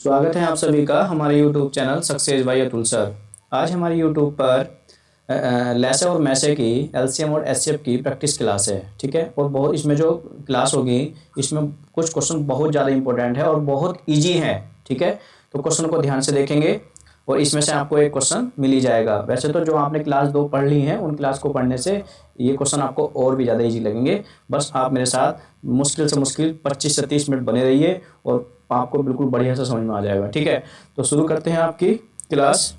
स्वागत है आप सभी का हमारे YouTube channel success by Atul sir. आज हमारे YouTube पर लेसे और मैसे की एलसीएम और एचसीएफ की प्रैक्टिस क्लास है। ठीक है, और बहुत इसमें जो क्लास होगी इसमें कुछ क्वेश्चन बहुत ज़्यादा इंपॉर्टेंट है और बहुत इजी है। ठीक है, तो क्वेश्चन को ध्यान से देखेंगे और इसमें से आपको एक क्वेश्चन मिल ही जाएगा। वैसे तो जो आपने क्लास 2 पढ़ ली है उन क्लास को पढ़ने से ये क्वेश्चन आपको और भी ज़्यादा इजी लगेंगे। बस आप मेरे साथ मुश्किल से मुश्किल 25 से 30 मिनट बने रहिए और आपको बिल्कुल बढ़िया से समझ में आ जाएगा। ठीक है, तो शुरू करते हैं आपकी क्लास।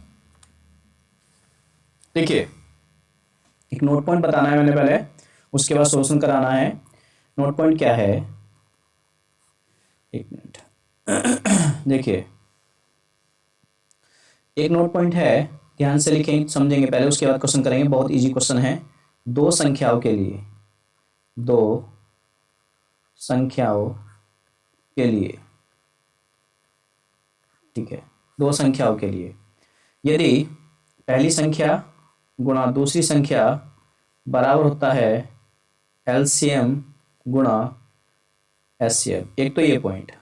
देखिए, एक नोट पॉइंट बताना है मैंने पहले, उसके बाद सॉल्यूशन कराना है। नोट पॉइंट क्या है, एक मिनट। देखिए, एक नोट पॉइंट है, ध्यान से लिखेंगे समझेंगे पहले, उसके बाद क्वेश्चन करेंगे। बहुत इजी क्वेश्चन है। दो संख्याओं के लिए, दो संख्याओं के लिए, ठीक है, दो संख्याओं के लिए यदि पहली संख्या गुणा दूसरी संख्या बराबर होता है एलसीएम गुणा एचसीएफ। एक तो ये पॉइंट,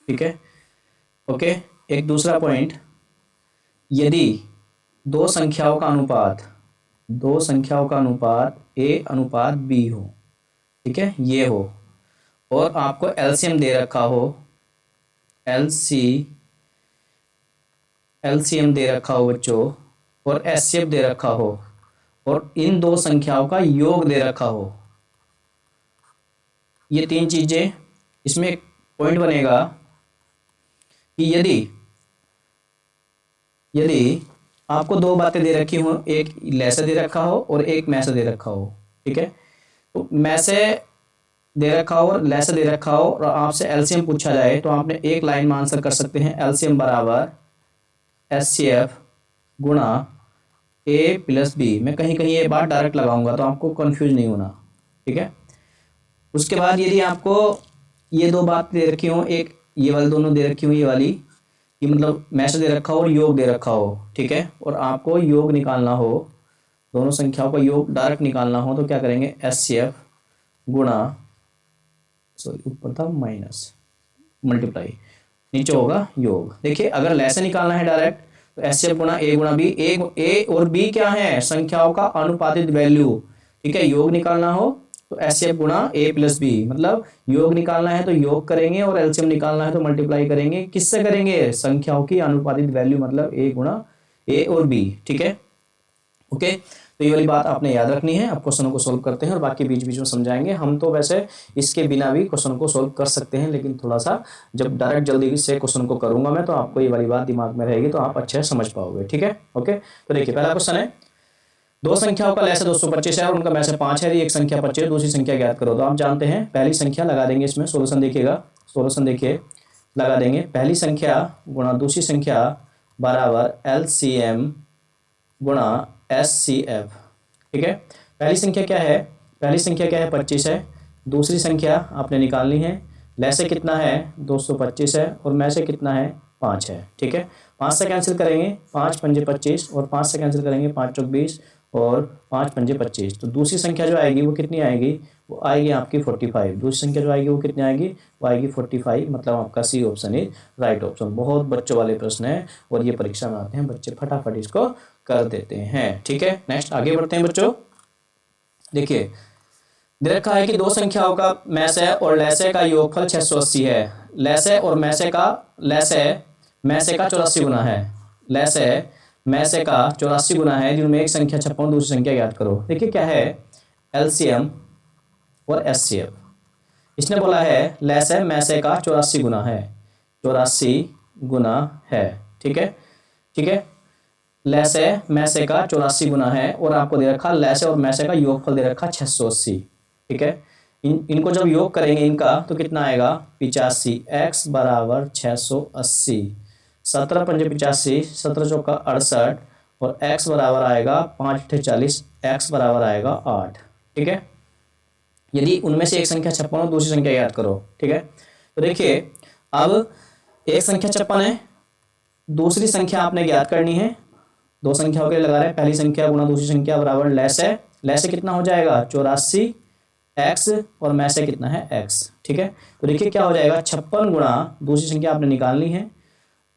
ठीक है, ओके। एक दूसरा पॉइंट, यदि दो संख्याओं का अनुपात, दो संख्याओं का अनुपात ए अनुपात बी हो, ठीक है, ये हो, और आपको एलसीएम दे रखा हो, एलसीएम दे रखा हो बच्चों, और एचसीएफ दे रखा हो, और इन दो संख्याओं का योग दे रखा हो। ये तीन चीजें, इसमें एक पॉइंट बनेगा कि यदि यदि आपको दो बातें दे रखी हो, एक लेसे दे रखा हो और एक मैसे दे रखा हो, ठीक है, तो मैसे दे रखा हो और लेसे दे रखा हो और आपसे एलसीएम पूछा जाए तो आपने एक लाइन में आंसर कर सकते हैं, एलसीएम बराबर एचसीएफ गुणा ए प्लस बी। मैं कहीं कहीं ये बात डायरेक्ट लगाऊंगा तो आपको कंफ्यूज नहीं होना, ठीक है। उसके बाद यदि आपको ये दो बात दे रखी हो, एक ये वाली दोनों दे रखी हो, ये वाली, कि मतलब मैसेज दे रखा हो और योग दे रखा हो, ठीक है, और आपको योग निकालना हो, दोनों संख्याओं का योग डायरेक्ट निकालना हो, तो क्या करेंगे, एचसीएफ गुणा, सॉरी ऊपर था माइनस, मल्टीप्लाई, नीचे होगा योग। देखिए, अगर लेसे निकालना है डायरेक्ट तो एचसीएफ गुणा बी। ए और बी क्या है, संख्याओं का अनुपातित वैल्यू, ठीक है। योग निकालना हो तो एचसीएफ गुणा ए प्लस बी, मतलब योग निकालना है तो योग करेंगे और एलसीएम निकालना है तो मल्टीप्लाई करेंगे। किससे करेंगे, संख्याओं की अनुपातित वैल्यू, मतलब ए गुणा ए और बी, ठीक है, ओके। तो ये वाली बात आपने याद रखनी है। अब क्वेश्चनों को सोल्व करते हैं और बाकी बीच बीच में समझाएंगे। हम तो वैसे इसके बिना भी क्वेश्चन को सोल्व कर सकते हैं, लेकिन थोड़ा सा जब डायरेक्ट जल्दी से क्वेश्चन को करूंगा मैं तो आपको ये वाली बात दिमाग में रहेगी तो आप अच्छे से समझ पाओगे, ठीक है, ओके। तो देखिए, पहला क्वेश्चन है, दो संख्याओं का लैसे 225 है और उनका मैसे 5 है। एक संख्या 25, दूसरी संख्या ज्ञात करो। तो आप जानते हैं पहली संख्या लगा देंगे, इसमें सोल्यूशन देखिएगा, सोल्यूशन देखिए, लगा देंगे। पहली संख्या गुणा दूसरी संख्या बराबर एलसीएम गुणा एचसीएफ, ठीक है। पहली संख्या क्या है, पहली संख्या क्या है, 25 है। दूसरी संख्या आपने निकालनी है, लैसे कितना है, 225 है, और मैसे कितना है, 5 है, ठीक है। 5 से कैंसिल करेंगे, 5 पंजे 25, और 5 से कैंसिल करेंगे, 5 चौक 20, और 5 पंजे 25। तो दूसरी संख्या जो आएगी वो कितनी आएगी, वो आएगी आपकी 45। दूसरी संख्या जो आएगी वो कितनी आएगी, वो आएगी 45। मतलब आपका C option is right option. बहुत बच्चों वाले प्रश्न है और ये परीक्षा में आते हैं, बच्चे फटाफट इसको कर देते हैं, ठीक है। नेक्स्ट आगे बढ़ते हैं बच्चों। देखिए, दे रखा है कि दो संख्याओं का मैसे और लैसे का योगफल 680 है। लैसे और मैसे का, लैसे मैसे का 84 गुना है, लैसे मैसे का 84 गुना है, जिनमें एक संख्या 56, दूसरी संख्या ज्ञात करो। देखिए क्या है, एलसीएम और एचसीएफ। इसने बोला है लैसे मैसे का 84 गुना है, 84 गुना है, ठीक है, ठीक है। लैसे मैसे का 84 गुना है और आपको दे रखा लैसे और मैसे का योगफल दे रखा 680, ठीक है। इनको जब योग करेंगे इनका तो कितना आएगा, 85। x बराबर 680, 17 पंजे 85, 17 चौका 68, और x बराबर आएगा 5 अट्ठे 40, x बराबर आएगा 8, ठीक है। यदि उनमें से एक संख्या 56 और दूसरी संख्या याद करो, ठीक है। तो देखिए, अब एक संख्या 56 है, दूसरी संख्या आपने ज्ञात करनी है। दो संख्याओं के लिए लगा रहे हैं, पहली संख्या गुणा दूसरी संख्या बराबर लैसे, लैसे कितना हो जाएगा, 84 एक्स और में से कितना है एक्स, ठीक है। तो देखिए क्या हो जाएगा, 56 गुणा दूसरी संख्या आपने निकालनी है,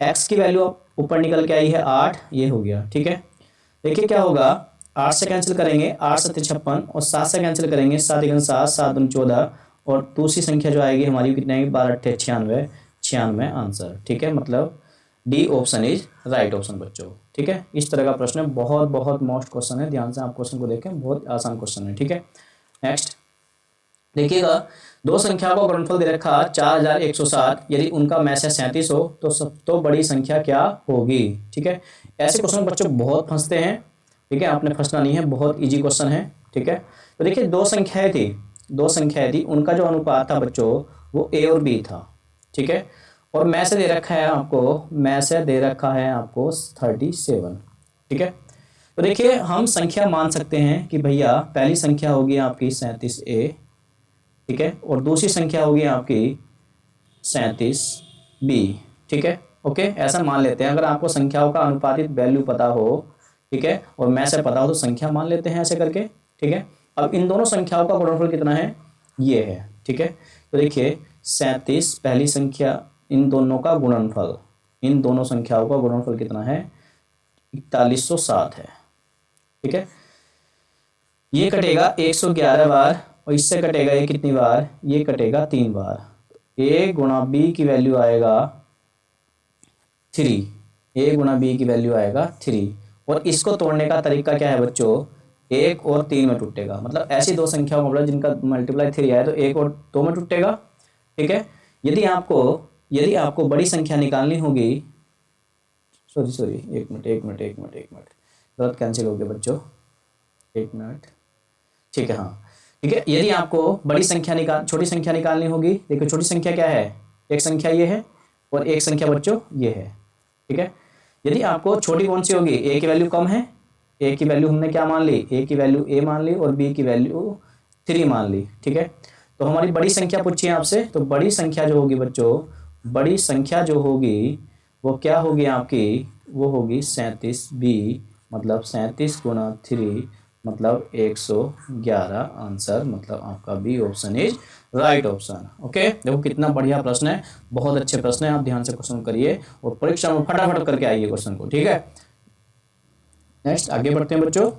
एक्स की वैल्यू ऊपर निकल के आई है 8, ये हो गया, ठीक है। देखिए क्या होगा, 8 से कैंसिल करेंगे 8 7 56 और 7 से कैंसिल करेंगे 7 1 7 7 2 14 और दूसरी संख्या जो आएगी हमारी कितनी आएगी 12 8 96, 96 आंसर, ठीक है। मतलब D option is right option बच्चों, ठीक है। इस तरह का प्रश्न है, बहुत बहुत मोस्ट क्वेश्चन है, ध्यान से आप क्वेश्चन को देखें, बहुत आसान क्वेश्चन है, ठीक है। नेक्स्ट देखिएगा, दो संख्या को गुणनफल दे रखा 4160, यदि उनका में से 37 हो तो सब तो बड़ी संख्या क्या होगी, ठीक है। ऐसे क्वेश्चन बच्चों बहुत फंसते हैं, ठीक है, आपने फंसना नहीं है, बहुत इजी क्वेश्चन है, ठीक है। तो देखिए दो संख्याएं थी, उनका जो अनुपात था बच्चों वो ए और बी था, ठीक है। और में से दे रखा है आपको, में से दे रखा है आपको 37, ठीक है। तो देखिए हम संख्या मान सकते हैं कि भैया पहली संख्या होगी आपकी 37A, ठीक है, और दूसरी संख्या होगी आपकी 37B, ठीक है। ओके, ऐसा मान लेते हैं, अगर आपको संख्याओं का अनुपातित वैल्यू पता हो, ठीक है, और में से पता हो तो संख्या मान लेते हैं ऐसे करके, ठीक है। अब इन दोनों संख्याओं का गुणनफल कितना है, ये है, ठीक है। तो देखिए 37 पहली संख्या, इन दोनों का गुणनफल, इन दोनों संख्याओं का गुणनफल कितना है, 4160 है, ठीक है। ये कटेगा 111 बार और इससे कटेगा ये कितनी बार, ये कटेगा 3 बार। ए गुणा बी की वैल्यू आएगा 3, ए गुणा बी की वैल्यू आएगा 3। और इसको तोड़ने का तरीका क्या है बच्चों, 1 और 3 में टूटेगा, मतलब ऐसी दो संख्याओं का मतलब जिनका मल्टीप्लाई 3 आए तो 1 और 2 में टूटेगा, ठीक है। यदि आपको बड़ी संख्या निकालनी होगी, सॉरी एक मिनट गलत कैंसिल हो गया बच्चों, एक मिनट, ठीक है, हाँ, ठीक है। यदि आपको बड़ी संख्या छोटी संख्या निकालनी होगी, देखो छोटी संख्या क्या है, एक संख्या ये है और एक संख्या बच्चों ये है, ठीक है। यदि आपको छोटी कौन सी होगी, ए की वैल्यू कम है, ए की वैल्यू हमने क्या मान ली, ए की वैल्यू ए मान ली और बी की वैल्यू 3 मान ली, ठीक है। तो हमारी बड़ी संख्या पूछी है आपसे, तो बड़ी संख्या जो होगी बच्चों, बड़ी संख्या जो होगी वो क्या होगी आपकी, वो होगी 37B, मतलब 37 गुणा 3 मतलब 111 आंसर, मतलब आपका B option is right option. Okay, देखो कितना बढ़िया प्रश्न है, बहुत अच्छे प्रश्न है, आप ध्यान से क्वेश्चन करिए और परीक्षा में फटाफट करके आइए क्वेश्चन को, ठीक है। नेक्स्ट आगे बढ़ते हैं बच्चों।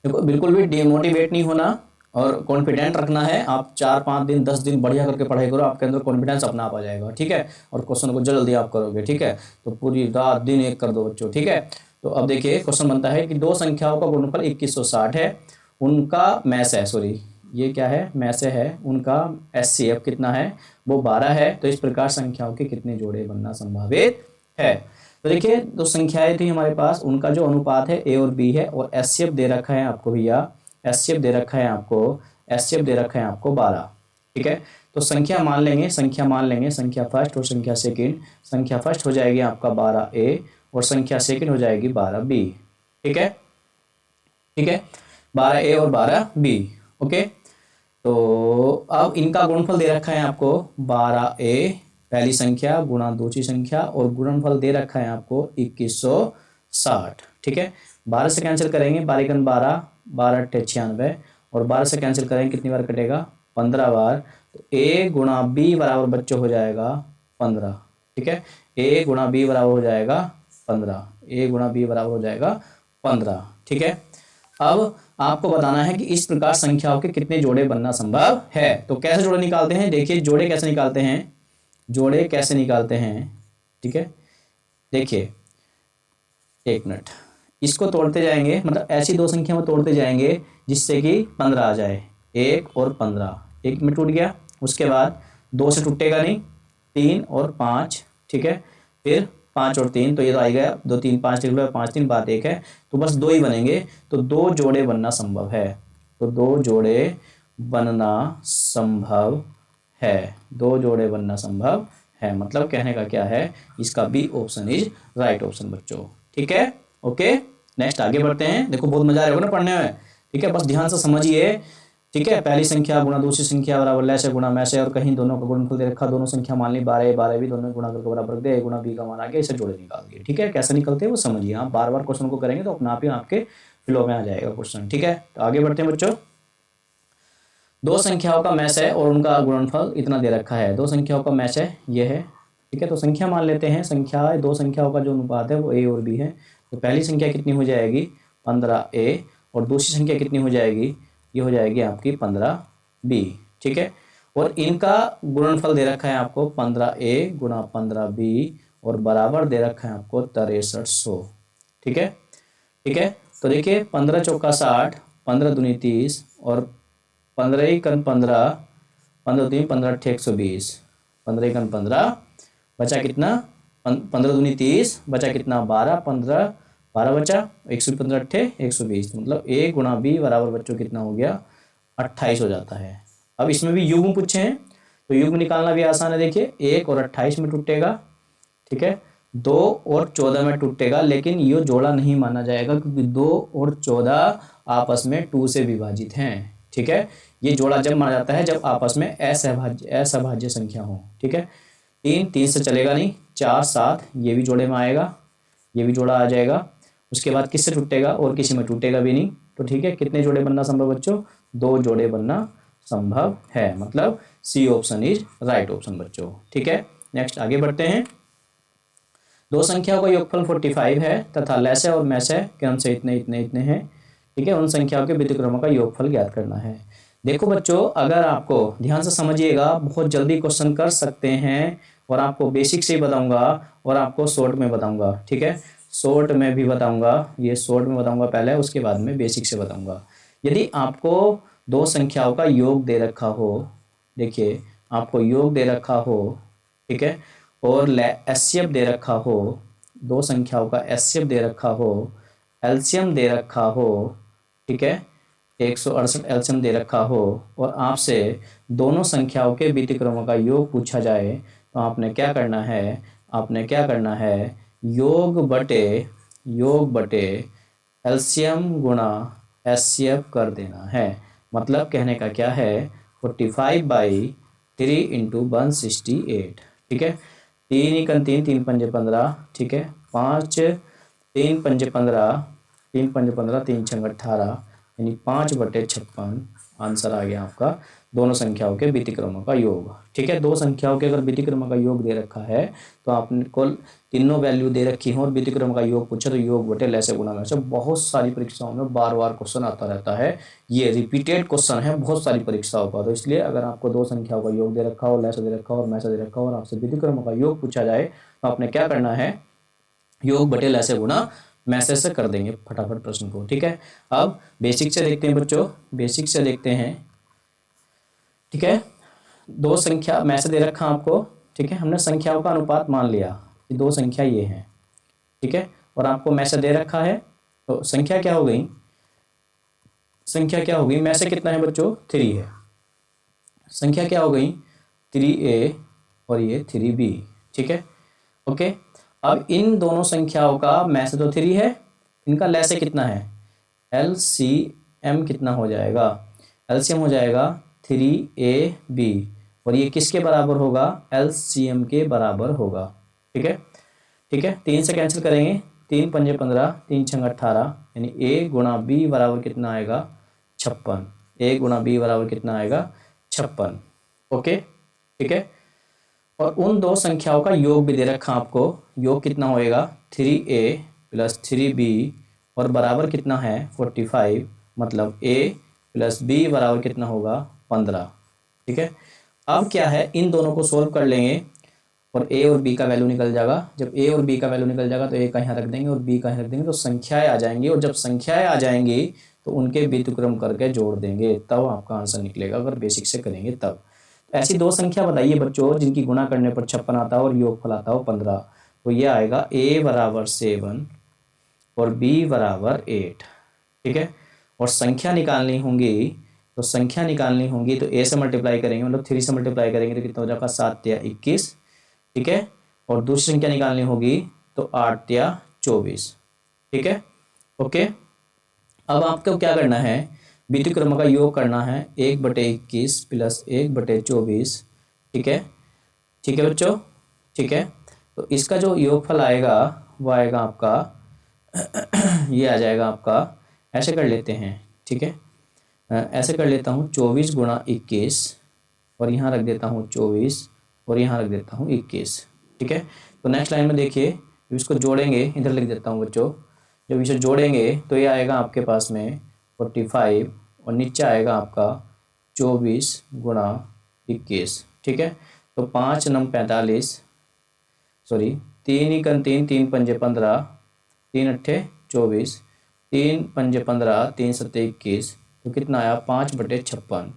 देखो बिल्कुल भी डिमोटिवेट नहीं होना और कॉन्फिडेंट रखना है, आप 4 5 दिन 10 दिन बढ़िया करके पढ़ाई करो, आपके अंदर कॉन्फिडेंस अपना आप आ जाएगा, ठीक है। और क्वेश्चन को जल्दी आप करोगे, ठीक है। तो पूरी रात दिन एक कर दो बच्चों, ठीक है। तो अब देखिए क्वेश्चन बनता है कि दो संख्याओं का गुणनफल 2160 है, उनका मैस है, सॉरी ये क्या है, मैस है, उनका एचसीएफ कितना है, वो 12 है। तो इस प्रकार संख्याओं के कितने जोड़े बनना संभावित है। तो देखिए दो संख्याएं थी हमारे पास, उनका जो अनुपात है ए और बी है, और एचसीएफ दे रखा है आपको भैया, एचसीएफ दे रखा है आपको, एचसीएफ दे रखा है आपको 12, ठीक है। तो संख्या मान लेंगे, संख्या फर्स्ट और संख्या सेकंड, संख्या फर्स्ट हो जाएगी आपका 12A और संख्या सेकंड हो जाएगी 12B, ठीक है, ठीक है, 12A और 12B। ओके, तो अब इनका गुणनफल दे रखा है आपको 12A पहली संख्या गुणा दूसरी संख्या, और गुणनफल दे रखा है आपको 2160, ठीक है। 12 से कैंसिल करेंगे, 12 12, 12 96 और 12 से कैंसिल करेंगे कितनी बार कटेगा, 15 बार। तो ए गुणा बी बराबर बच्चों हो जाएगा 15, ठीक है। ए गुणा बी बराबर हो जाएगा 15, ए गुणा बी बराबर हो जाएगा 15, ठीक है। अब आपको बताना है कि इस प्रकार संख्याओं के कितने जोड़े बनना संभव है। तो कैसे जोड़े निकालते हैं, देखिए जोड़े कैसे निकालते हैं, जोड़े कैसे निकालते हैं, ठीक है। देखिए एक मिनट, इसको तोड़ते जाएंगे, मतलब ऐसी दो संख्या में तोड़ते जाएंगे जिससे कि 15 आ जाए, 1 और 15, 1 में टूट गया, उसके बाद 2 से टूटेगा नहीं, 3 और 5, ठीक है, फिर 5 और 3, तो ये तो आ गया 2 3 5 लिख लो, 5 3 बात 1 है, तो बस 2 ही बनेंगे, तो 2 जोड़े बनना संभव है, तो 2 जोड़े बनना संभव है, 2 जोड़े बनना संभव है, मतलब कहने का क्या है, इसका B option is right option बच्चों, ठीक है। ओके, नेक्स्ट आगे बढ़ते हैं। देखो बहुत मजा आएगा ना पढ़ने में, ठीक है, बस ध्यान से समझिए, ठीक है। पहली संख्या गुणा दूसरी संख्या बराबर लैसे गुणा मैसे, और कहीं दोनों का गुणनफल दे रखा, दोनों संख्या मान ली 12 12 भी, दोनों गुणा करके बराबर रख दिया, a गुणा b का मान आ गया, इसे जोड़े निकाल दिए, ठीक है। कैसे निकलते हैं वो समझिए, आप बार बार क्वेश्चन को करेंगे तो अपना आप ही आपके फ्लो में आ जाएगा क्वेश्चन, ठीक है। तो आगे बढ़ते हैं बच्चों। दो संख्याओं का मैच है और उनका गुणनफल इतना दे रखा है। दो संख्याओं का मैच है, ये है, ठीक है। तो संख्या मान लेते हैं, संख्या दो संख्याओं का जो अनुपात है वो ए और बी है। तो पहली संख्या कितनी हो जाएगी, 15a, और दूसरी संख्या कितनी हो जाएगी, ये हो जाएगी आपकी 15b, ठीक है। और इनका गुणनफल दे रखा है आपको 15a गुणा 15b, और बराबर दे रखा है आपको 6300, ठीक है, ठीक है। तो देखिए 15 चौका 60, 15 दूनी 30, और 15 एकन 15, 15 तीन 15 अट्ठे 120, 15 एकन 15, बचा कितना, 15 दूनी 30, बचा कितना 12, 15 12 बचा, 115 अट्ठे 120, मतलब a गुणा b बराबर बच्चों कितना हो गया, 28 हो जाता है। अब इसमें भी युग्म पूछे हैं, तो युग्म निकालना भी आसान है। देखिए 1 और 28 में टूटेगा, ठीक है, 2 और 14 में टूटेगा, लेकिन ये जोड़ा नहीं माना जाएगा क्योंकि 2 और 14 आपस में 2 से विभाजित हैं, ठीक है। ये जोड़ा जब माना जाता है जब आपस में असहभाज्य संख्या हो, ठीक है। 3 से चलेगा नहीं, 4 7 ये भी जोड़े में आएगा, ये भी जोड़ा आ जाएगा। उसके बाद किससे टूटेगा, और किसी में टूटेगा भी नहीं, तो ठीक है। कितने जोड़े बनना संभव बच्चों, 2 जोड़े बनना संभव है, मतलब C option is right option बच्चों, ठीक है। नेक्स्ट आगे बढ़ते हैं। दो संख्याओं का योगफल 45 है तथा लैसे और मैसे क्रम से इतने इतने इतने हैं, ठीक है। उन संख्याओं के व्यतिक्रमों का योगफल ज्ञात करना है। देखो बच्चों, अगर आपको ध्यान से समझिएगा, बहुत जल्दी क्वेश्चन कर सकते हैं, और आपको बेसिक से ही बताऊंगा और आपको शॉर्ट में बताऊंगा, ठीक है। शॉर्ट में भी बताऊंगा, ये शॉर्ट में बताऊंगा पहले, उसके बाद में बेसिक से बताऊंगा। यदि आपको दो संख्याओं का योग दे रखा हो, देखिए आपको योग दे रखा हो, ठीक है, और एचसीएफ दे रखा हो, दो संख्याओं का एचसीएफ दे रखा हो, एलसीएम दे रखा हो, ठीक है, 168 एलसीएम दे रखा हो, और आपसे दोनों संख्याओं के व्यतिक्रमों का योग पूछा जाए, तो आपने क्या करना है, आपने क्या करना है, योग बटे एलसीएम गुणा एचसीएफ कर देना है। मतलब कहने का क्या है, 45/3 इंटू 168, ठीक है। 3 एकन 3, 3 पंजे 15, ठीक है, 5 3 पंजे 15, 3 पंजे 15, 3 छंग 18, यानी 5/56 आंसर आ गया आपका दोनों संख्याओं के व्यतिक्रमों का योग, ठीक है। दो संख्याओं के अगर व्यतिक्रमों का योग दे रखा है, तो आपने कुल तीनों वैल्यू दे रखी हो और व्यतिक्रम का योग पूछा, तो योग बटे लैसे गुणा में से बहुत सारी परीक्षाओं में बार बार क्वेश्चन आता रहता है। ये रिपीटेड क्वेश्चन है बहुत सारी परीक्षाओं का। तो इसलिए अगर आपको दो संख्याओं का योग दे रखा हो, लैसे दे रखा हो और मैसे दे रखा हो, और आपसे व्यतिक्रम का योग पूछा जाए, तो आपने क्या करना है, योग बटे लैसे गुणा मैसे से कर देंगे फटाफट प्रश्न को, ठीक है। अब बेसिक से देखते हैं बच्चों, बेसिक से देखते हैं, ठीक है। दो संख्या मैसे दे रखा आपको, ठीक है, हमने संख्याओं का अनुपात मान लिया कि दो संख्या ये है, ठीक है, और आपको मैसे दे रखा है, तो संख्या क्या हो गई, संख्या क्या हो गई, मैसे कितना है बच्चों, 3 है, संख्या क्या हो गई 3a और ये 3b, ठीक है, ओके। अब इन दोनों संख्याओं का मैसे तो 3 है, इनका लैसे कितना है, एलसीएम कितना हो जाएगा, एलसीएम हो जाएगा 3ab, और ये किसके बराबर होगा, एलसीएम के बराबर होगा, ठीक है, ठीक है। 3 से कैंसिल करेंगे, 3 पंजे 15, 3 छंग 18, यानी a गुणा b बराबर कितना आएगा 56, a गुणा b बराबर कितना आएगा 56, ओके, ठीक है। और उन दो संख्याओं का योग भी दे रखा आपको, योग कितना होएगा 3a प्लस 3b, और बराबर कितना है 45, मतलब a प्लस b बराबर कितना होगा 15, ठीक है। अब क्या है, इन दोनों को सोल्व कर लेंगे और a और b का वैल्यू निकल जाएगा। जब a और b का वैल्यू निकल जाएगा तो a का यहाँ रख देंगे और b का यहाँ रख देंगे, तो संख्याएं आ जाएंगी, और जब संख्याएं आ जाएंगी तो उनके व्युत्क्रम करके जोड़ देंगे, तब आपका आंसर निकलेगा, अगर बेसिक से करेंगे तब। ऐसी दो संख्या बताइए बच्चों जिनकी गुणा करने पर 56 आता हो और योगफल आता हो 15, तो ये आएगा a बराबर 7 और b बराबर 8, ठीक है। और संख्या निकालनी होंगी, तो संख्या निकालनी होंगी तो a से मल्टीप्लाई करेंगे, मतलब 3 से मल्टीप्लाई करेंगे तो कितना हो जाएगा 7 या 21, ठीक है। और दूसरी संख्या निकालनी होगी तो 8 या 24, ठीक है, ओके। अब आपको क्या करना है, व्यतिक्रम का योग करना है, 1/21 प्लस 1/24, ठीक है, ठीक है बच्चों, ठीक है। तो इसका जो योगफल आएगा वो आएगा आपका ये आ जाएगा आपका, ऐसे कर लेते हैं, ठीक है, ऐसे कर लेता हूँ 24 गुणा 21 और यहाँ रख देता हूँ 24 और यहाँ रख देता हूँ 21। ठीक है, तो नेक्स्ट लाइन में देखिए इसको जोड़ेंगे, इधर लिख देता हूँ बच्चों। जब इसे जोड़ेंगे तो ये आएगा आपके पास में 45 और नीचे आएगा आपका 24 गुणा 21। ठीक है, तो 5 नम 45, सॉरी 3 ही कन 3, 3 पंजे 15, 3 अट्ठे 24, 3 पंजे 15, 3 सत्ते 21, तो कितना आया 5/56।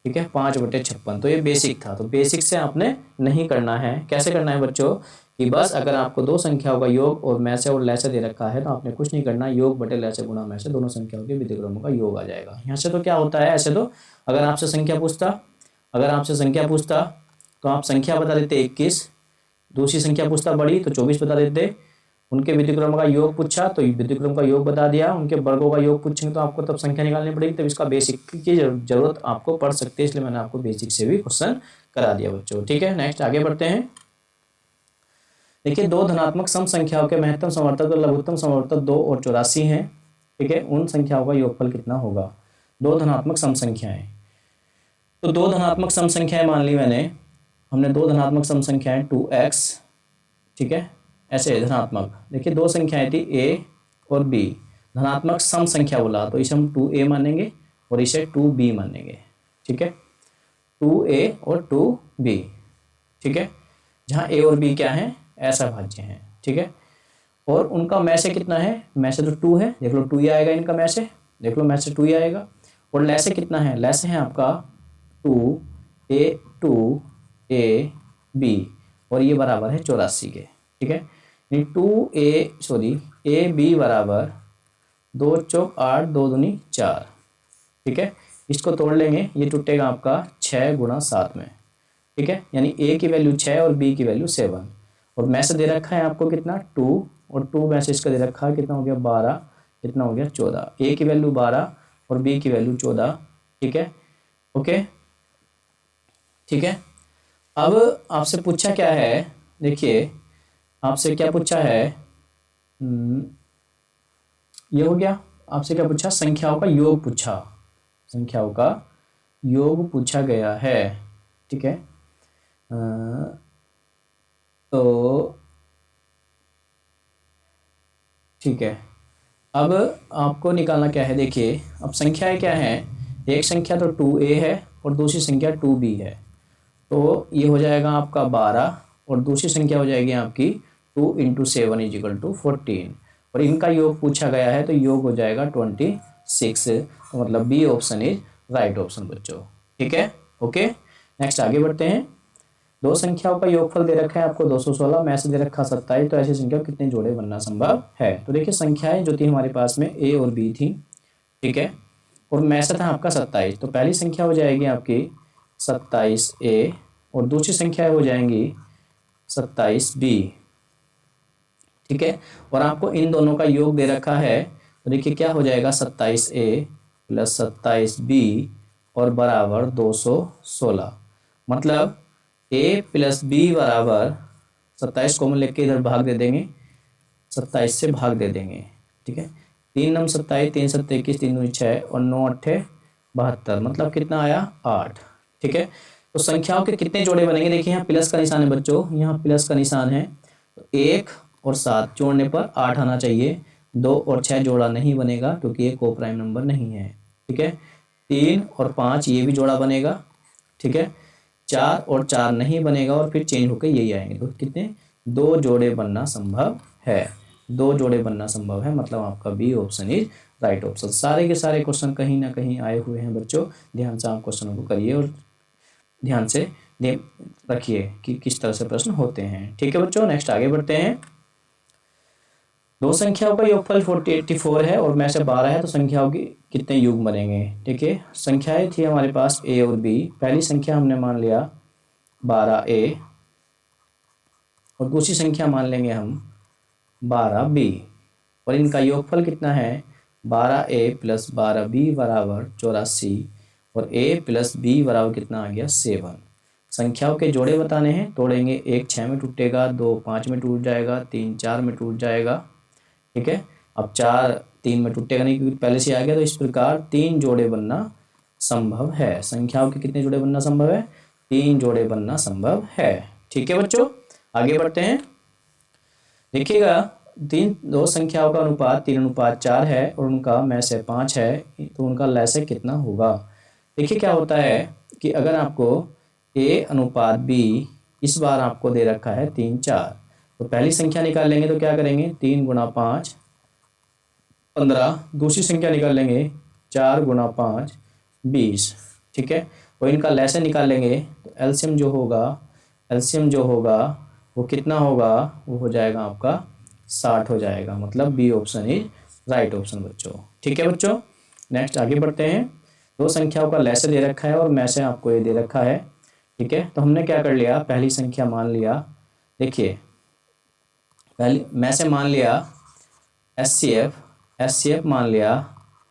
ठीक है, 5/56। तो ये बेसिक था, तो बेसिक से आपने नहीं करना है। कैसे करना है बच्चों कि बस अगर आपको दो संख्याओं का योग और में से और लैसे दे रखा है तो आपने कुछ नहीं करना, योग बटे लैसे गुणा में से दोनों संख्याओं के विधिक्रमों का योग आ जाएगा। यहाँ से तो क्या होता है, ऐसे तो अगर आपसे संख्या पूछता तो आप संख्या बता देते 21, दूसरी संख्या पूछता बड़ी तो 24 बता देते, उनके विधिक्रम का योग पूछा तो विधिक्रम का योग बता दिया, उनके वर्गों का योग पूछेंगे तो आपको तब संख्या निकालनी पड़ेगी, तब इसका बेसिक की जरूरत आपको पड़ सकती है, इसलिए मैंने आपको बेसिक से भी क्वेश्चन करा दिया बच्चों। ठीक है, नेक्स्ट आगे बढ़ते हैं। देखिए दो धनात्मक सम संख्याओं के महत्तम समवर्तक और लघुत्तम समवर्तक 2 और 84 हैं। ठीक है, उन संख्याओं का योगफल कितना होगा। दो धनात्मक सम संख्याएं, तो दो धनात्मक सम संख्याएं मान ली हमने दो धनात्मक सम संख्याएं 2x, ठीक है, ऐसे धनात्मक। देखिए दो संख्याएं थी a और b, धनात्मक सम संख्या बोला तो इसे हम 2a मानेंगे और इसे 2b मानेंगे। ठीक है, 2a और 2b। ठीक है, जहाँ a और b क्या है, ऐसा भाज्य है। ठीक है, और उनका में से कितना है, में से तो 2 है, देख लो 2 ही आएगा इनका में से, देख लो में से 2 ही आएगा। और लैसे कितना है, लैसे है आपका 2a और ये बराबर है 84 के। ठीक है, 2a बराबर 2 चौक 8, 2 दूनी 4। ठीक है, इसको तोड़ लेंगे, ये टूटेगा आपका 6 गुणा 7 में। ठीक है, यानी a की वैल्यू 6 और b की वैल्यू 7, और में से दे रखा है आपको कितना 2, और 2 में से इसका दे रखा है कितना हो गया 12, कितना हो गया 14। a की वैल्यू 12 और b की वैल्यू 14। ठीक है, ओके। ठीक है, अब आपसे पूछा क्या है, देखिए आपसे क्या पूछा है, ये हो गया। आपसे क्या पूछा, संख्याओं का योग पूछा, संख्याओं का योग पूछा गया है। ठीक है, तो ठीक है, अब आपको निकालना क्या है, देखिए अब संख्याएं क्या है, एक संख्या तो 2a है और दूसरी संख्या 2b है, तो ये हो जाएगा आपका 12 और दूसरी संख्या हो जाएगी आपकी 2 × 7 = 14, और इनका योग पूछा गया है तो योग हो जाएगा 26। तो मतलब B option is right option बच्चों। ठीक है, ओके। नेक्स्ट आगे बढ़ते हैं। दो संख्याओं का योगफल दे रखा है आपको 216, में से दे रखा 27, तो ऐसी संख्या कितने जोड़े बनना संभव है। तो देखिए संख्याएं जो थी हमारे पास में a और b थी, ठीक है, और में से था आपका 27, तो पहली संख्या हो जाएगी आपकी 27a और दूसरी संख्या हो जाएंगी 27b। ठीक है, और आपको इन दोनों का योग दे रखा है, तो देखिए क्या हो जाएगा 27a + 27b और बराबर 216। मतलब a + b बराबर 27 कॉमन लेके इधर भाग दे देंगे, 27 से भाग दे देंगे। ठीक है, 3 नम 27, 3 7 21, 3 दूनी 6 और 9 8 72, मतलब कितना आया 8। ठीक है, तो संख्याओं के कितने जोड़े बनेंगे, देखिए यहाँ प्लस का निशान है बच्चों, यहाँ प्लस का निशान है, तो 1 और 7 जोड़ने पर 8 आना चाहिए। 2 और 6 जोड़ा नहीं बनेगा क्योंकि ये को प्राइम नंबर नहीं है। ठीक है, 3 और 5 ये भी जोड़ा बनेगा। ठीक है, 4 और 4 नहीं बनेगा और फिर चेंज होकर यही आएंगे, तो कितने 2 जोड़े बनना संभव है, 2 जोड़े बनना संभव है, मतलब आपका B option is right option. सारे के सारे क्वेश्चन कहीं ना कहीं आए हुए हैं बच्चों, ध्यान से आप क्वेश्चनों को करिए और ध्यान से रखिए कि किस तरह से प्रश्न होते हैं। ठीक है बच्चों, नेक्स्ट आगे बढ़ते हैं। दो संख्याओं का योगफल 84 है और में से 12 है, तो संख्याओं की कितने युग बनेंगे। ठीक है, संख्याएं थी हमारे पास a और b, पहली संख्या हमने मान लिया 12a और दूसरी संख्या मान लेंगे हम 12b, और इनका योगफल कितना है 12a + 12b बराबर 84, और a + b बराबर कितना आ गया 7। संख्याओं के जोड़े बताने हैं, तोड़ेंगे, 1 6 में टूटेगा, 2 5 में टूट जाएगा, 3 4 में टूट जाएगा। ठीक है, अब 4 3 में टूटेगा नहीं क्योंकि पहले से आ गया, तो इस प्रकार 3 जोड़े बनना संभव है। संख्याओं के कितने जोड़े बनना संभव है? 3 जोड़े बनना संभव है। ठीक है बच्चों, आगे बढ़ते हैं। देखिएगा, दो संख्याओं का अनुपात 3:4 है और उनका में से 5 है, तो उनका लैसे कितना होगा? देखिए क्या होता है कि अगर आपको a अनुपात b इस बार आपको दे रखा है 3, 4, तो पहली संख्या निकाल लेंगे तो क्या करेंगे? 3 गुणा 5 15। दूसरी संख्या निकाल लेंगे 4 गुणा 5 20। ठीक है, और इनका लैसे निकाल लेंगे तो एलसीएम जो होगा वो कितना होगा? वो हो जाएगा आपका 60 हो जाएगा। मतलब B option is right option बच्चों। ठीक है बच्चों, नेक्स्ट आगे बढ़ते हैं। दो संख्याओं का लैसे दे रखा है और मैसे आपको ये दे रखा है। ठीक है, तो हमने क्या कर लिया? पहली संख्या मान लिया, देखिए पहली मैसे मान लिया एस सी एफ मान लिया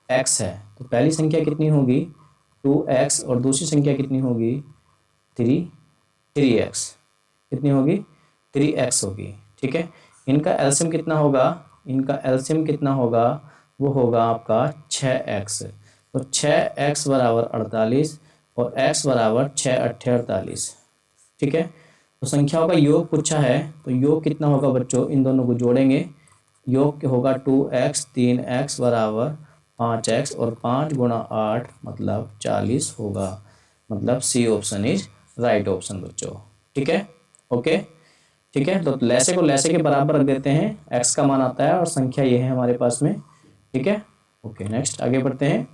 x है, तो पहली संख्या कितनी होगी? 2x और दूसरी संख्या कितनी होगी? 3x। कितनी होगी? 3x होगी। ठीक है, इनका एलसीएम कितना होगा? इनका एलसीएम कितना होगा? वो होगा आपका 6x। तो 6x बराबर 48 और x बराबर 6 अट्ठे 48। ठीक है, तो संख्याओं का योग पूछा है, तो योग कितना होगा बच्चों? इन दोनों को जोड़ेंगे, योग होगा 2x 3x बराबर 5x और 5 गुणा 8 मतलब 40 होगा। मतलब C option is right option बच्चों। ठीक है, ओके। ठीक है, तो लैसे को लैसे के बराबर रख देते हैं, x का मान आता है और संख्या ये है हमारे पास में। ठीक है, ओके। नेक्स्ट आगे बढ़ते हैं।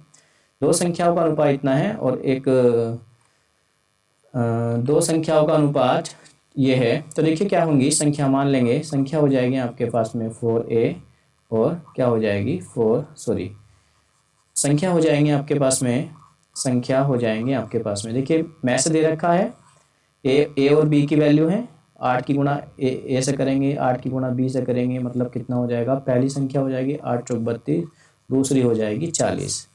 दो संख्याओं का अनुपात इतना है और दो संख्याओं का अनुपात ये है, तो देखिए क्या होंगी संख्या, मान लेंगे संख्या हो जाएगी आपके पास में 4a और क्या हो जाएगी संख्या हो जाएंगे आपके पास में, संख्या हो जाएंगे आपके पास में। देखिए मैथ से दे रखा है ए और बी की वैल्यू है, 8 की गुणा ए से करेंगे, 8 की गुणा बी से करेंगे, मतलब कितना हो जाएगा? पहली संख्या हो जाएगी 8 चौक 32, दूसरी हो जाएगी 40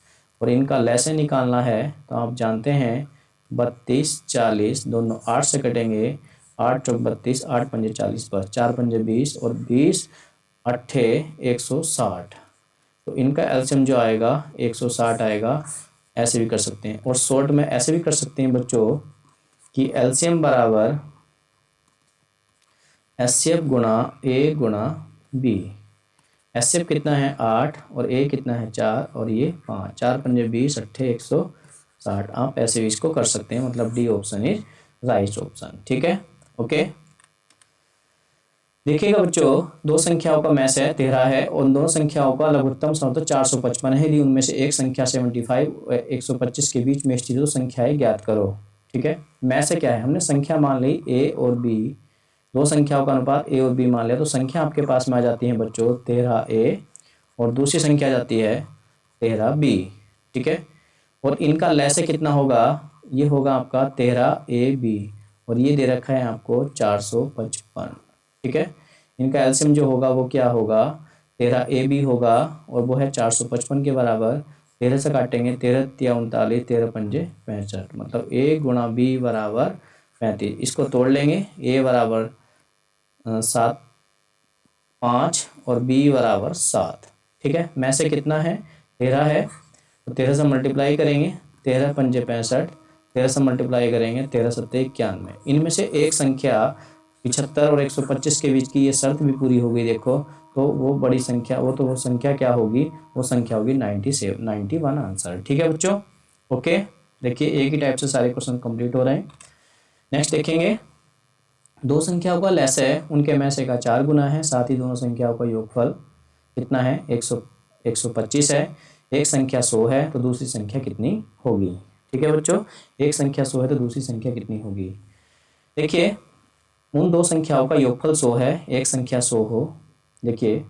और इनका लैसे निकालना है। तो आप जानते हैं 32 40 दोनों 8 से कटेंगे, 8 चौक 32, 8 पंजे 40 पर 4 पंजे 20 और 20 अट्ठे 160। तो इनका एलसीएम जो आएगा 160 आएगा। ऐसे भी कर सकते हैं और शॉर्ट में ऐसे भी कर सकते हैं बच्चों कि एलसीएम बराबर एचसीएफ गुणा ए गुणा बी। एचसीएफ कितना है 8 और ए कितना है 4 और ये 5, 4 पंजे 20 अट्ठे 160। आप ऐसे भी इसको कर सकते हैं, मतलब D option is right option. ठीक है, ओके। देखिएगा बच्चों, दो संख्याओं का मैच है 13 है और दोनों संख्याओं का लघुत्तम समतो 455 है। यदि उनमें से एक संख्या 75 और 125 के बीच में स्थित दो संख्याएं ज्ञात करो। ठीक है, मैच से क्या है? हमने संख्या मान ली ए और बी, दो संख्याओं का अनुपात ए और बी मान लिया, तो संख्या आपके पास में आ जाती है बच्चों 13a और दूसरी संख्या आ जाती है 13b। ठीक है, और इनका लैसे कितना होगा? ये होगा आपका 13ab और ये दे रखा है आपको 455। ठीक है, इनका एलसीएम जो होगा वो क्या होगा? 13ab होगा और वो है 455 के बराबर। 13 से काटेंगे, 13 तिया 39, 13 पंजे 65, मतलब a गुणा b बराबर 35। इसको तोड़ लेंगे, a बराबर 7 5 और b बराबर 7। ठीक है, में से कितना है? 13 है, तो 13 से मल्टीप्लाई करेंगे, 13 पंजे 65, 13 से मल्टीप्लाई करेंगे, 13 सत्ते 91। इनमें से एक संख्या 75 और 125 के बीच की ये शर्त भी पूरी हो गई। देखो तो वो बड़ी संख्या, वो संख्या क्या होगी? वो संख्या होगी 91 आंसर। ठीक है बच्चों, ओके। देखिए एक ही टाइप से सारे क्वेश्चन कंप्लीट हो रहे हैं। नेक्स्ट देखेंगे, दो संख्याओं का लैसे है, उनके में से का 4 गुना है, साथ ही दोनों संख्याओं का योगफल कितना है? 125 है। एक संख्या 100 है तो दूसरी संख्या कितनी होगी? ठीक है बच्चों, एक संख्या 100 है तो दूसरी संख्या कितनी होगी? देखिए उन दो संख्याओं का योगफल 100 है, एक संख्या 100 हो। देखिए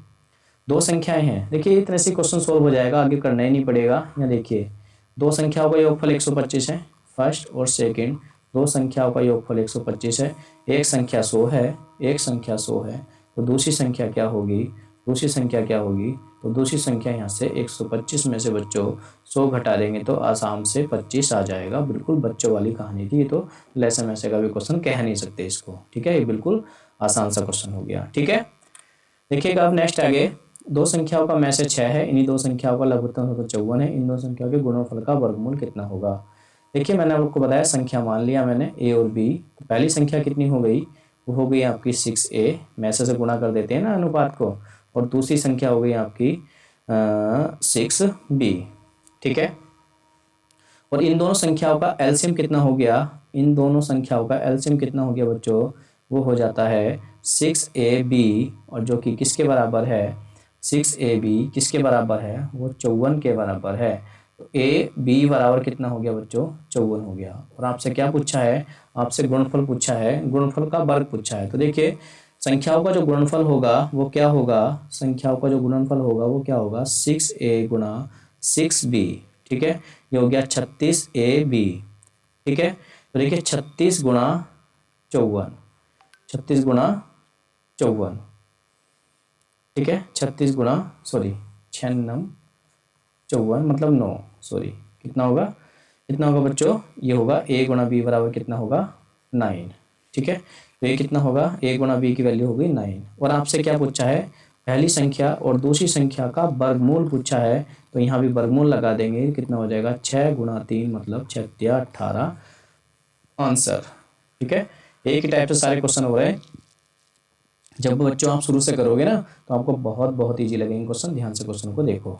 दो संख्याएं हैं, देखिए इतने से क्वेश्चन सोल्व हो जाएगा, आगे करना ही नहीं पड़ेगा। यहाँ देखिए दो संख्याओं का योगफल 125 है, फर्स्ट और सेकंड दो संख्याओं का योगफल 125 है। एक संख्या 100 है, एक संख्या 100 है, तो दूसरी संख्या क्या होगी? दूसरी संख्या क्या होगी? तो दूसरी संख्या यहाँ से 125 में से बच्चों 100 घटा देंगे तो आसाम से 25 आ जाएगा। बिल्कुल बच्चों वाली कहानी थी, तो लेसन ऐसे का भी क्वेश्चन कह नहीं सकते इसको। ठीक है, ये बिल्कुल आसान सा क्वेश्चन हो गया। ठीक है, देखिएगा अब नेक्स्ट आगे, दो संख्याओं का में से 6 है, इन्हीं दो संख्याओं का लघुत्तम 54 है, इन दो संख्याओं के गुणनफल का वर्गमूल कितना होगा। देखिए मैंने आपको बताया संख्या मान लिया मैंने ए और बी, तो पहली संख्या कितनी हो गई, वो हो गई आपकी 6a, में से गुणा कर देते हैं ना अनुपात को, और दूसरी संख्या हो गई आपकी 6b। ठीक है, और इन दोनों संख्याओं का एलसीएम कितना हो गया, इन दोनों संख्याओं का एलसीएम कितना हो गया बच्चों, वो हो जाता है 6ab, और जो कि किसके बराबर है, 6ab किसके बराबर है, वो 54 के बराबर है। तो ए बी बराबर कितना हो गया बच्चों, 54 हो गया। और आपसे क्या पूछा है, आपसे गुणनफल पूछा है, गुणनफल का वर्ग पूछा है। तो देखिए संख्याओं का जो गुणनफल होगा वो क्या होगा, संख्याओं का जो गुणनफल होगा वो क्या होगा, 6a गुणा 6b। ठीक है, ये हो गया 36ab। ठीक है, तो देखिए 36 गुणा 54, 36 गुणा 54। ठीक है, 36 गुणा सॉरी 54 मतलब 9, सॉरी कितना होगा, कितना होगा बच्चों, ये होगा a गुणा बी बराबर कितना होगा 9। ठीक है, तो ये कितना होगा, a गुणा बी की वैल्यू होगी 9। और आपसे क्या पूछा है, पहली संख्या और दूसरी संख्या का वर्गमूल पूछा है, तो यहाँ भी वर्गमूल लगा देंगे, कितना हो जाएगा 6 गुणा 3 मतलब 6 या 18 आंसर। ठीक है, एक ही टाइप से सारे क्वेश्चन हो रहे हैं। जब बच्चों आप शुरू से करोगे ना तो आपको बहुत बहुत ईजी लगेंगे क्वेश्चन, ध्यान से क्वेश्चन को देखो।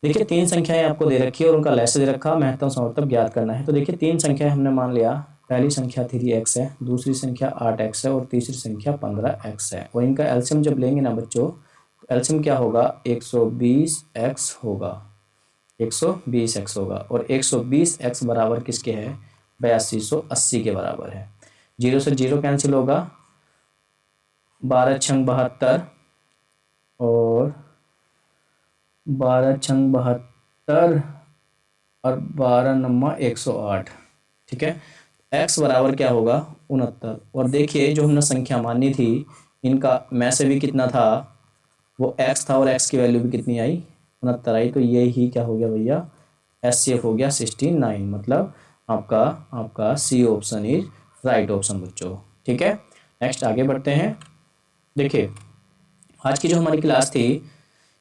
देखिए तीन संख्याएं आपको दे रखी है और उनका लैस दे रखा, महत्तम समावर्तक ज्ञात करना है। तो देखिए तीन संख्याएं हमने मान लिया, पहली संख्या 3x है, दूसरी संख्या 8x है और तीसरी संख्या 15x है। और इनका एलसीएम जब लेंगे ना बच्चों, एलसीएम क्या होगा, 120x होगा, 120x होगा। और 120x बराबर किसके है, 8280 के बराबर है। जीरो से जीरो कैंसिल होगा, 12 छंग 72 और 12 छंग 72 और 12 नम्मा 108। ठीक है, x बराबर क्या होगा 69। और देखिए जो हमने संख्या मानी थी इनका में से भी कितना था, वो x था और x की वैल्यू भी कितनी आई, 69 आई। तो ये ही क्या हो गया भैया, एचसीएफ हो गया 69, मतलब आपका आपका C option is right option बच्चों। ठीक है, नेक्स्ट आगे बढ़ते हैं। देखिए आज की जो हमारी क्लास थी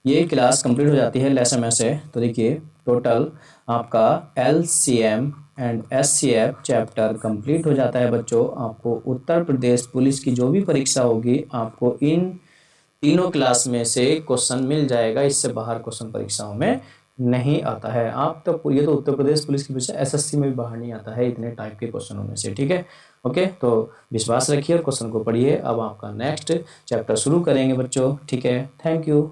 ये क्लास कंप्लीट हो जाती है लेसन में से। तो देखिए टोटल आपका LCM and SCF chapter complete हो जाता है बच्चों। आपको उत्तर प्रदेश पुलिस की जो भी परीक्षा होगी आपको इन तीनों क्लास में से क्वेश्चन मिल जाएगा, इससे बाहर क्वेश्चन परीक्षाओं में नहीं आता है। आप तो ये तो उत्तर प्रदेश पुलिस की परीक्षा एसएससी में भी बाहर नहीं आता है इतने टाइप के क्वेश्चनों में से। ठीक है, ओके, तो विश्वास रखिए और क्वेश्चन को पढ़िए। अब आपका नेक्स्ट चैप्टर शुरू करेंगे बच्चों। ठीक है, थैंक यू।